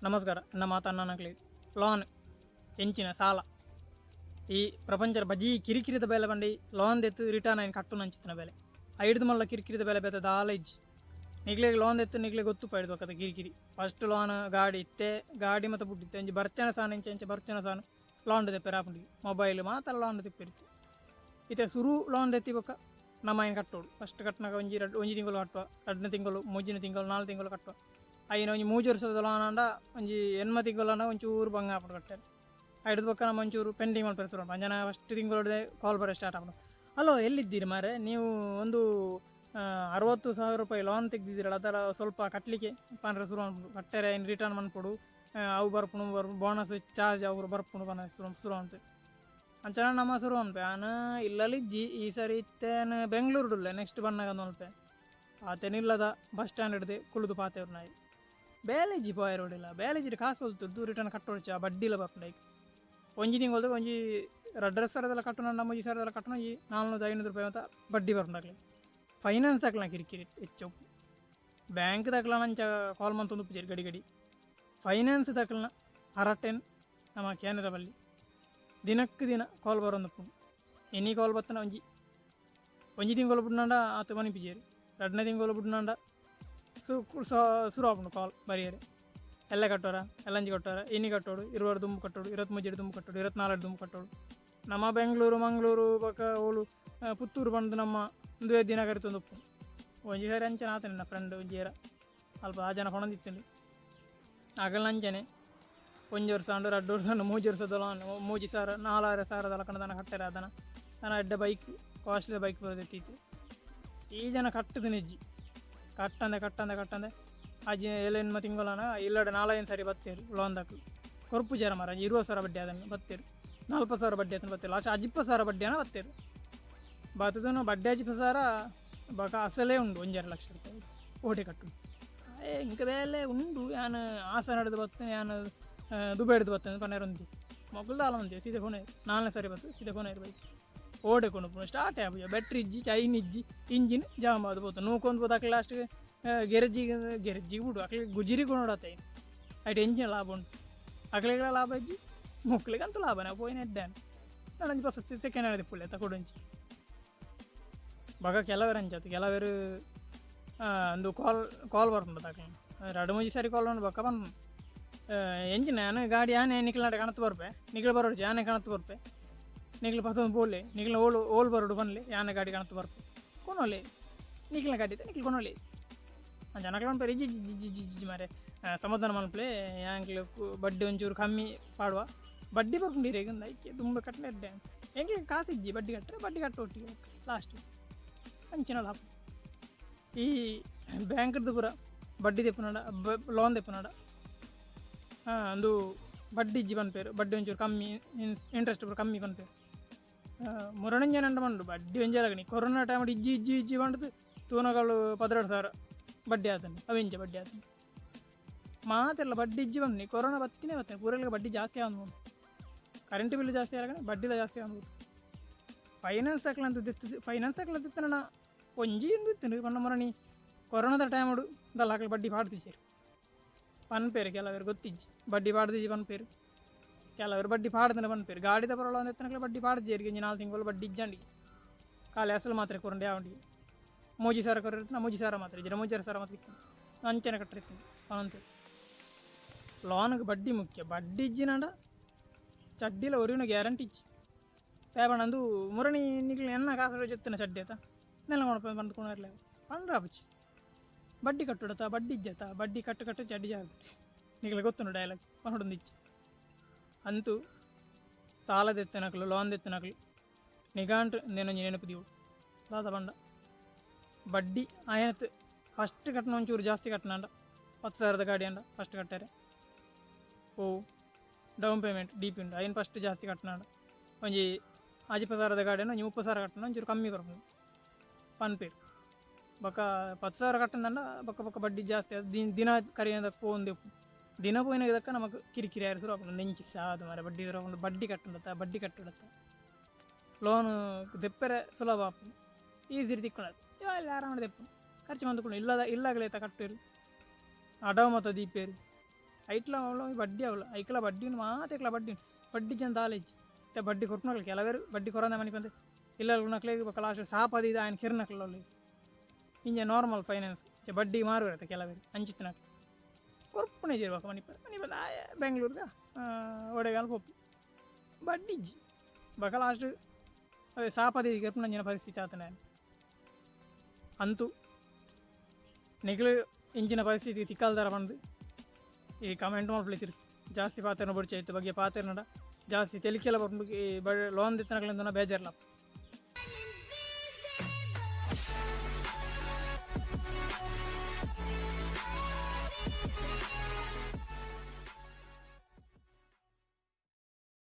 ನಮಸ್ಕಾರ ನನ್ನ ಮಾತನ್ನಾಗಲಿ ಲೋನ್ ಎಂಚಿನ ಸಾಲ ಈ ಪ್ರಪಂಚದ ಬಜಿ ಕಿರಿಕಿರಿದ ಬೆಲೆ ಬಂದು ಲೋನ್ ತೆತ್ತು ರಿಟರ್ನ್ ಆಯ್ನು ಕಟ್ಟು ನಂಚಿನ ಬೆಲೆ ಐದು ಮಲ್ಲ ಕಿರಿಕಿರಿದ ಬೆಲೆ ಬೇತದ ಆಲೈಜ್ ನಿಗ್ಲಿಗೆ ಲೋನ್ ತೆತ್ತು ನಿಗ್ಲಿಗೆ ಗೊತ್ತು ಪಡೆದು ಕಿರಿಕಿರಿ ಫಸ್ಟ್ ಲೋನ್ ಗಾಡಿ ಇತ್ತೆ ಗಾಡಿ ಮತ್ತು ಬಿಟ್ಟಿತ್ತೆ ಅಂಚಿ ಬರ್ಚನ ಸಾನ ಇಂಚೆ ಬರ್ಚನ ಸಾನು ಲೋನ್ ತೆಪ್ಪೆ ರಾಪುಂಡಿಗೆ ಮೊಬೈಲ್ ಮಾತ್ರ ಲೋನ್ ತೆಪ್ಪಿರಿತ್ತು ಇತ್ತೆ ಸುರು ಲೋನ್ ತೆತ್ತಿಬೇಕ ನಮ್ಮ ಏನು ಕಟ್ಟೋಡು ಫಸ್ಟ್ ಕಟ್ಟಿನಾಗ ಒಂಜಿ ತಿಂಗಳು ಕಟ್ಟುವ 2ನೇ ತಿಂಗಳು 3ನೇ ತಿಂಗಳು 4 ತಿಂಗಳು ಕಟ್ಟುವ అయిన ಒಂಜಿ 3 ವರ್ಷದ ಲೋನ್ ಅಂಡ ಒಂಜಿ 8 ತಿಂಗಳನ್ನ ಒಂಚೂರು ಬಂಗ ಹಾಕೊಂಡು ಕಟ್ಟಾರೆ ಐದು ಪಕ್ಕ ನಮ್ಮ ಒಂಚೂರು ಪೆಂಡಿಂಗ್ ಮಾಡ್ತಾರೆ ಶುರು ಅಂಜನ ಫಸ್ಟ್ ತಿಂಗಳೊಡೆ ಕಾಲ್ ಬರೋ ಸ್ಟಾರ್ಟ್ ಆಗ್ಬೋದು. ಹಲೋ ಎಲ್ಲಿದ್ದೀರಿ ಮಾರೆ, ನೀವು ಒಂದು 60,000 ರೂಪಾಯಿ ಲೋನ್ ತೆಗ್ದಿದ್ದೀರಲ್ಲ ಅದರ ಸ್ವಲ್ಪ ಕಟ್ಟಲಿಕ್ಕೆ ಪಾನ್ರೆ ಶುರು ಮಾಡ್ಬಿಡು ಕಟ್ಟರೆ ಇನ್ನು ರಿಟರ್ನ್ ಮಾಡ್ಕೊಡು ಅವು ಬರ್ಪುಣು ಬೋನಸ್ ಚಾರ್ಜ್ ಅವರು ಬರ್ಪುಣು ಬನ ಶುರು ಅಂತ ಅಂಚನ ನಮ್ಮ ಶುರು ಅನ್ಪೆ ನಾನು ಇಲ್ಲಲ್ಲಿಜ್ಜಿ ಈ ಸರಿ ಇತ್ತೇನು ಬೆಂಗಳೂರುಡುಲ್ಲ ನೆಕ್ಸ್ಟ್ ಬನ್ನಾಗ ನೋಡ್ಪೆ ಆತೇನಿಲ್ಲದ ಬಸ್ ಸ್ಟ್ಯಾಂಡ್ ಹಿಡ್ದು ಕುಳಿದು ಪಾತೇವ್ರು ನಾಯಿ ಬೇಲೆಜಿ ಬಾಯ್ ರೋಡಿಲ್ಲ ಬೇಲೆಜಿ ಕಾಸು ಹೊಲ್ತದ್ದು ರಿಟರ್ನ್ ಕಟ್ಟೋಡ್ಚ ಬಡ್ಡಿಲ್ಲ ಬರ್ಪುಂಡು ಒಂಜಿ ತಿಂಗ್ ಹೋದಾಗ ಒಂಜಿ 2 ಸಾವಿರದೆಲ್ಲ ಕಟ್ಟೋಣ ನಮ್ಮ 5 ಸಾವಿರದೆಲ್ಲ ಕಟ್ಟೋಣ ಈ 400-500 ರೂಪಾಯಿ ಅಂತ ಬಡ್ಡಿ ಬರ್ಪುಂಡಾಗಲಿ ಫೈನಾನ್ಸ್ ತಗೊಳ ಕಿರಿಕಿರಿ ಹೆಚ್ಚು ಬ್ಯಾಂಕ್ ತಗೊಳ ನಂಚ ಕಾಲ್ ಮಂತೊಂದು ಉಪ್ಪು ಗಡಿ ಫೈನಾನ್ಸ್ ತಗೊಳ ಹರಟೆನ್ ನಮ್ಮ ಕ್ಯಾನರ ಬಲ್ಲಿ ದಿನಕ್ಕೆ ದಿನ ಕಾಲ್ ಬರೋಂದಪ್ಪು ಎನಿ ಕಾಲ್ ಬತ್ತನ ಒಂಜಿ ತಿಂಗಳು ಬಿಡ್ನಾಂಡ ಆತ ಮನಿ ಪಿಜೇರಿ 2ನೇ ತಿಂಗಳು ಬಿಡ್ನಾಂಡ ಶುರು ಆಪುಂಡು ಕಾಲ್ ಬರಿಯರೆ ಎಲ್ಲ ಕಟ್ಟೋರ ಎಲ್ಲಂಜಿ ಕಟ್ಟೋರ ಎನಿ ಕಟ್ಟೋಡು 20 ದುಂಬು ಕಟ್ಟೋಡು 23 ದುಂಬು ಕಟ್ಟೋಡು 24 ದುಂಬು ಕಟ್ಟೋಡು ನಮ್ಮ ಬೆಂಗಳೂರು ಮಂಗಳೂರು ಪಕ್ಕ ಅವಳು ಪುತ್ತೂರು ಬಂದು ನಮ್ಮ 1 ದಿನ ಕರಿತೊಂದು ಉಪ್ಪು ಒಂಜಿ ಸಾರಿ ಅಂಚನೆ ಆತ ನನ್ನ ಫ್ರೆಂಡ್ ಒಂಜೇರ ಅಲ್ಪ ಆ ಜನ ಕೊಣಂದಿತ್ತಲ್ಲಿ ಆಗಲ್ಲ ಅಂಚನೆ 1 ವರ್ಷ 2 ವರ್ಷ 3 ವರ್ಷದಲ್ಲ 3 ಸಾವಿರ 4 ಸಾವಿರದಲ್ಲ ಕಣದನ ಕಟ್ಟಾರೆ ಅದನ್ನು ನಾನು ಅಡ್ಡ ಬೈಕ್ ಕಾಸ್ಟ್ಲಿ ಬೈಕ್ ಬರೋದೈತಿ ಈ ಜನ ಕಟ್ಟದು ನೆಜ್ಜಿ ಕಟ್ಟಂದೆ ಅಜ್ಜಿ ಎಲೆನ್ಮ ತಿಂಗಳನ ಇಲ್ಲಡೆ 4 ಸಾರಿ ಬತ್ತೇರು ಲೋನ್ ದಾಖಲು ಕೊರ್ಪು ಜರ ಮರ 20,000 ಬಡ್ಡಿ ಅದನ್ನು ಬತ್ತೇರು 40,000 ಬಡ್ಡಿ ಅದನ್ನು ಬತ್ತೇರು ಲಾಸ್ಟ್ 20,000 ಬಡ್ಡಿಯನ್ನು ಬತ್ತೇರು ಬತ್ತದನು ಬಡ್ಡಿ 10,000 ಬಕ ಅಸಲೇ ಉಂಡು 1.5 ಲಕ್ಷ ರೂಪಾಯಿ ಕೋಟಿ ಕಟ್ಟು ಇಂಕ ಬೇಲೆ ಉಂಡು ಯಾನು ಆಸ ನಡೆದು ಬರ್ತೇನೆ ಯಾನು ದುಬೈ ಹಿಡಿದು ಬರ್ತೇನೆ ಪನ್ನೆರೊಂದು ಮೊಬೈಲ್ ಆಲ ಒಂದೇ ಸೀದೆ ಫೋನ್ 4ನೇ ಸಾರಿ ಬರ್ತದೆ ಸೀದೆ ಫೋನ್ ಬೈಕ್ ಓಡಿಕೊಂಡು ಪುನಃ ಸ್ಟಾರ್ಟ್ ಆಗ್ಬೋದು ಬ್ಯಾಟ್ರಿ ಇಜ್ಜಿ ಚೈನ್ ಇಜ್ಜಿ ಇಂಜಿನ್ ಜಾಮ್ ಅದು ಬೋದು ನೂಕೊಂದು ಬೋದು ಅಕ್ಲೆ ಲಾಸ್ಟ್ಗೆ ಗೆರಜ್ಜಿಗೆ ಬಿಡು ಅಕ್ಲೆ ಗುಜಿರಿ ಕೊಡೋಡತ್ತೆ ಐಟು ಎಂಜಿನ ಲಾಭ ಉಂಟು ಅಕ್ಲೆಗಳ ಲಾಭ ಇಜ್ಜಿ ಮುಕ್ಲಿಗಂತೂ ಲಾಭನೇ ಪೋಯಿನ ಎಡ್ಡಾನೆ ನಾನು ಬಸ್ ಸೆಕೆಂಡ್ ಹೇಳಿದೆ ಪುಳ್ಳೆ ತಗೊಂಡು ಬಗ ಕೆಲವರು ಅಂಚತ್ತು ಕೆಲವರು ಒಂದು ಕಾಲ್ ಬರ್ಕೊಂಡು ತಗೊಂಡು 2-3 ಸಾರಿ ಕಾಲ್ ಮಾಡಿ ಬಕ್ಕ ಬಂದು ಎಂಜಿನ ನಾನು ಗಾಡಿ ಆನೆ ನಿಖಿಲ್ನಾಡೆ ಕಣತ್ತು ಬರ್ಪೆ ನಿಖಿಲ್ ಬರೋಡು ಆನೆ ಕಣತ್ತು ಬರ್ಪೆ ನಿಖಿಲ್ ಪತ್ತೊಂದು ಬೋಲೆ ನಿಖಿಲ್ ಓಲ್ ಬರೋಡು ಬನ್ನಲೆ ಯಾನೆ ಗಾಡಿ ಕಣತ್ತು ಬರ್ಪೆ ಕೊನೋಲೆ ನಿಖಿಲ್ನ ಗಾಡಿ ಇತ್ತು ನಿಖಿಲ್ ಕೊನೋಲೆ ಜನಕ್ಕೆ ಬಂದ್ಪೆ ರಿಜಿ ಜಿಜ್ಜಿ ಜಿಜ್ಜಿ ಮಾರೆ ಸಮಾಧಾನ ಮನ್ಪಲೆ ಯಾಂಕ್ಲೆ ಬಡ್ಡಿ ಒಂಚೂರು ಕಮ್ಮಿ ಪಾಡುವ ಬಡ್ಡಿ ಬರ್ಕೊಂಡಿರಿ ಈಗ ಐಕೆ ತುಂಬ ಕಟ್ಟಲೆ ಇದ್ದೆ ಹೆಂಗೆ ಕಾಸು ಇಜ್ಜಿ ಬಡ್ಡಿ ಕಟ್ಟರೆ ಬಡ್ಡಿ ಕಟ್ಟು ಒಟ್ಟಿಗೆ ಲಾಸ್ಟ್ ಅಂಚಿನ ಲಾಭ ಈ ಬ್ಯಾಂಕ್ದು ಪೂರ ಬಡ್ಡಿ ತೆಪ್ಪುನಾಡ ಲೋನ್ ತೆಪ್ಪುನಾಡ ಒಂದು ಬಡ್ಡಿ ಇಜ್ಜಿ ಬಂದ್ಪೇರು ಬಡ್ಡಿ ಒಂಚೂರು ಕಮ್ಮಿ ಇಂಟ್ರೆಸ್ಟ್ ಪೂರ ಕಮ್ಮಿ ಬಂದ್ಪೇರು ಮುರಣಂಜನ ಅಂಡ ಬಂಡು ಬಡ್ಡಿ ಒಂಜಾಗನಿ ಕೊರೋನಾ ಟೈಮ್ ಇಜ್ಜಿ ಬಂಡದು ತೂನಗಳು 12,000 ಬಡ್ಡಿ ಆತಂಡು ಅವೆಂಚ ಬಡ್ಡಿ ಆತಂಡು ಮಾತೆಲ್ಲ ಬಡ್ಡಿ ಇಜ್ಜಿ ಬಂದು ಕೊರೋನಾ ಬತ್ತಿನೇ ಪೂರೆಲ್ಲ ಬಡ್ಡಿ ಜಾಸ್ತಿ ಆಗ್ಬೋದು ಕರೆಂಟ್ ಬಿಲ್ ಜಾಸ್ತಿ ಆಗಣೆ ಬಡ್ಡಿಲ ಜಾಸ್ತಿ ಆಗ್ಬೋದು ಫೈನಾನ್ಸ್ ಹಾಕ್ಲಂತಿತ್ತು ನಾನು ಒಂಜಿ ಇತ್ತು ಪಣ್ಣ ಮರಣಿ ಕೊರೋನಾದ ಟೈಮ್ ಮಾಡು ದಲ್ಲ ಹಾಕಲಿ ಬಡ್ಡಿ ಪಾಡ್ತಿದ್ದೀರಿ ಪನ್ಪೇರು ಕೆಲವರು ಗೊತ್ತಿಜ್ಜಿ ಬಡ್ಡಿ ಪಾಡ್ದಿಜ್ಜಿ ಪನ್ಪೇರು ಕೆಲವರು ಬಡ್ಡಿ ಪಾಡ್ದನೆ ಪನ್ಪೇರು ಗಾಡಿದ ಬರೋಲ್ಲ ಒಂದು ಎತ್ತನಕ್ಕೆ ಬಡ್ಡಿ ಪಾಡ್ದಿದ್ದೀರಿ 4 ತಿಂಗಳು ಬಡ್ಡಿ ಇಜ್ಜಂಡಿ ಖಾಲಿ ಅಸಲು ಮಾತ್ರ ಕೊರಂಡಿ ಯಾವಂಡಿ 3,000 ಕೊರಿರ್ತೀನಿ 3,000 ಮಾತ್ರ ಇದ್ದೀರ 3,000 ಮಾತ್ರ ಸಿಕ್ಕು ಅಂಚನೆ ಕಟ್ಟಿರ್ತೀನಿ ಅವನಂತ ಲೋನ್ಗೆ ಬಡ್ಡಿ ಮುಖ್ಯ ಬಡ್ಡಿ ಇಜ್ಜಿನಂಡ ಚಡ್ಡಿಲ ಒರಿನ ಗ್ಯಾರಂಟಿ ಇಜ್ಜಿ ತೇಬಣ್ಣಂದು ಮುರಣಿ ನಿಗ್ಲಿ ಎನ್ನ ಕಾಸು ಚೆತ್ತಿನ ಚಡ್ಡಿ ಆಯ್ತಾ ನೆಲ ಮಾಡ್ಕೊಂಡು ಬಂದ್ಕೊಂಡಿರಲಿ ಪಂಡ್ರ ಬಚ್ಚಿ ಬಡ್ಡಿ ಕಟ್ಟುಡತ್ತ ಬಡ್ಡಿ ಇಜ್ಜತ್ತ ಬಡ್ಡಿ ಕಟ್ಟು ಚಡ್ಡಿ ಜಾಗ್ತದೆ ನಿಗ್ಲಿ ಗೊತ್ತುಂಡು ಡೈಲಾಗ್ ಪನ್ನೊಂದು ಇಜ್ಜಿ ಅಂತೂ ಸಾಲದ ಎತ್ತನಕ್ಲು ಲೋನ್ ಎತ್ತನಕ್ಲು ನಿಗಾಂಟು ನೆನೊಂಜಿ ನೆನಪು ದೀವು ದಾದ ಬಂಡ ಬಡ್ಡಿ ಆಯನತ್ತು ಫಸ್ಟ್ ಕಟ್ಟಣ ಒಂಚೂರು ಜಾಸ್ತಿ ಕಟ್ಟಣಂಡ 10,000 ಗಾಡಿ and first ಕಟ್ಟಾರೆ down payment DP ಉಂಡು ಅಯ್ಯನ ಫಸ್ಟ್ ಜಾಸ್ತಿ ಕಟ್ಟಣಂಡ ಒಂಜಿ 10,000 ಗಾಡಿ ಅಂಡ 30,000 ಕಟ್ಟಣ ಒಂಚೂರು ಕಮ್ಮಿ ಬರ್ಬೋದು ಪನ್ಪೇರು ಬಕ್ಕ 10,000 ಕಟ್ಟಂದಂಡ ಬಕ್ಕ ಬಡ್ಡಿ ಜಾಸ್ತಿ ಅದು ದಿನ ಕರಿಯದ ಪೋಂದು ದಿನ ಪೋಯಿನಾಗದಕ್ಕ ನಮಗೆ ಕಿರಿಕಿರಿ ಯಾರು ಶುರು ನೆಂಚಿ ಸಾದು ಮಾರೆ ಬಡ್ಡಿ ಶುರು ಬಡ್ಡಿ ಕಟ್ಟುಡತ್ತ ಲೋನು ದೆಪ್ಪರೆ ಸುಲಭ ಆಪು ಈಸಿ ತಿಕ್ಕೊಳ್ಳೋದು ಇವಾಗ ಆರಾಮ ದೆಪ್ಪು ಖರ್ಚು ಮಂದ್ಕೊಂಡು ಇಲ್ಲಾಗಲೇ ಕಟ್ಟೇರು ಅಡವ ಮತ್ತು ದೀಪೇರು ಐಟ್ಲ ಅವಳು ಬಡ್ಡಿ ಅವಳು ಐಕ್ಲ ಬಡ್ಡಿ ಮಾತು ಐಕ್ಲ ಬಡ್ಡಿ ಜನ ದಾಲೇಜ್ ಬಡ್ಡಿ ಕೊರ್ಪುನಕ್ಲೆ ಕೆಲವೇರು ಬಡ್ಡಿ ಕೊರಂದ ಮನಿಪಂದೆ ಇಲ್ಲ ಉಣ್ಣಕ್ಲೆ ಲಾಸ್ಟ್ ಸಾಪದಿ ಇದು ఆయన ಕಿರ್ನಕ್ಲ ಇಂಜೆ ನಾರ್ಮಲ್ ಫೈನಾನ್ಸ್ ಬಡ್ಡಿ ಮಾರು ಇರುತ್ತೆ ಕೆಲವೇರು ಅಂಚಿತ್ತಿನಕ್ಲೆ ಕೊರ್ಪುನೆ ಇರ್ಬೇಕು ಮನಿಪಂದ ಬೆಂಗಳೂರಿಗೆ ಒಡೆಗಾಲ ಪೊಪ್ಪು ಬಡ್ಡಿಜ್ಜಿ ಬಕ ಲಾಸ್ಟ್ ಅದೇ ಸಾಪದಿ ಕೆರ್ಪುನಂಜಿನ ಪರಿಸ್ಥಿತಿ ಆತನ ಅಂತೂ ನಿಖಲು ಇಂಚಿನ ಪರಿಸ್ಥಿತಿ ತಿಕ್ಕಲ್ದಾರ ಬಂದು ಈ ಕಮೆಂಟ್ ಮಾಡ್ಲಿತ್ತಿರು ಜಾಸ್ತಿ ಪಾತ್ರೆನ ಬಡ್ಚೈತೆ ಬಗ್ಗೆ ಪಾತ್ರೆನಡ ಜಾಸ್ತಿ ತೆಲಿಕೆಲ್ಲ ಬಂದು ಈ ಲೋನ್ ದಿತ್ತನಗಳಿಂದ ಬೇಜಾರಿಲ್ಲ